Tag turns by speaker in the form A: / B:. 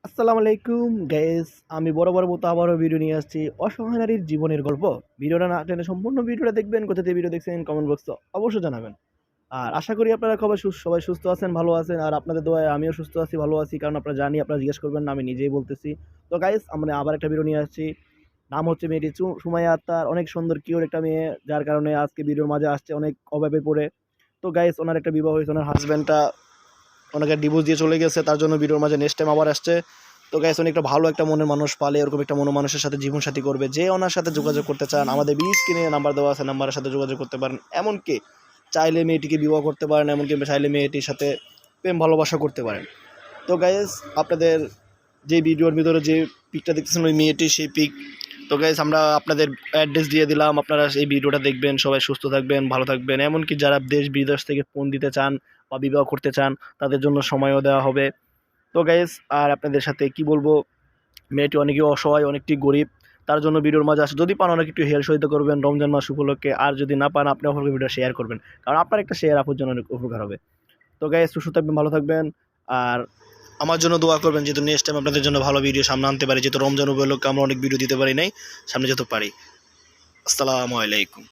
A: আসসালামু আলাইকুম গাইস, আমি বরাবর মতো আবারও ভিডিও নিয়ে আসছি অসহায় নারীর জীবনের গল্প। ভিডিওটা না টেনে সম্পূর্ণ ভিডিওটা দেখবেন। কোথা থেকে ভিডিও দেখছেন কমেন্ট বক্সে অবশ্যই জানাবেন। আর আশা করি আপনারা সবাই সুস্থ আছেন, ভালো আছেন। আর আপনাদের দোয়ায় আমিও সুস্থ আছি, ভালো আছি, কারণ আপনারা জানি, আপনারা জিজ্ঞেস করবেন না, আমি নিজেই বলতেছি। তো গাইস, আমরা আবার একটা ভিডিও নিয়ে আসছি। নাম হচ্ছে মেয়েটি সুমাইয়া আক্তার, অনেক সুন্দর কিউট একটা মেয়ে, যার কারণে আজকে ভিডিওর মাঝে আসছে অনেক অভাবে পড়ে। তো গাইস, ওনার একটা বিবাহ হয়েছে, ওনার হাজব্যান্ডটা ওনাকে ডিভোর্স দিয়ে চলে গেছে, তার জন্য ভিডিওর মাঝে নেক্সট টাইম আবার আসছে। তো গাইস, উনি একটা ভালো একটা মনের মানুষ পালে, এরকম একটা মনের মানুষের সাথে জীবনসাথী করবে। যে ওনার সাথে যোগাযোগ করতে চান, আমাদের স্ক্রিনে নাম্বার দেওয়া আছে, নাম্বারের সাথে যোগাযোগ করতে পারেন। এমনকি চাইলে মেয়েটিকে বিবাহ করতে পারেন, এমনকি চাইলে মেয়েটির সাথে প্রেম ভালোবাসা করতে পারেন। তো গাইস, আপনাদের যে ভিডিওর ভিতরে যে পিকটা দেখতেছেন ওই মেয়েটি সেই পিক। তো গাইস, আমরা আপনাদের অ্যাড্রেস দিয়ে দিলাম, আপনারা এই ভিডিওটা দেখবেন, সবাই সুস্থ থাকবেন, ভালো থাকবেন। এমনকি যারা দেশ বিদেশ থেকে ফোন দিতে চান বা বিবাহ করতে চান, তাদের জন্য সময়ও দেওয়া হবে। তো গাইস, আর আপনাদের সাথে কি বলবো, মেয়েটি অনেকই অসহায়, অনেকটি গরিব, তার জন্য ভিডিওর মাঝে আসে। যদি পান অনেক একটু হেল্প সহিত করবেন রমজান মাস উপলক্ষে, আর যদি না পান আপনি অপরকে ভিডিও শেয়ার করবেন, কারণ আপনার একটা শেয়ার আপনার জন্য অনেক উপকার হবে। তো গাইস, সুস্থ থাকবেন, ভালো থাকবেন। আর আমার জন্য দোয়া করবেন, যেহেতু নেক্সট টাইম আপনাদের জন্য ভালো ভিডিও সামনে আনতে পারি, যেহেতু রমজান উপলক্ষে আমরা অনেক ভিডিও দিতে পারি নাই, সামনে যত পারি। আসসালামু আলাইকুম।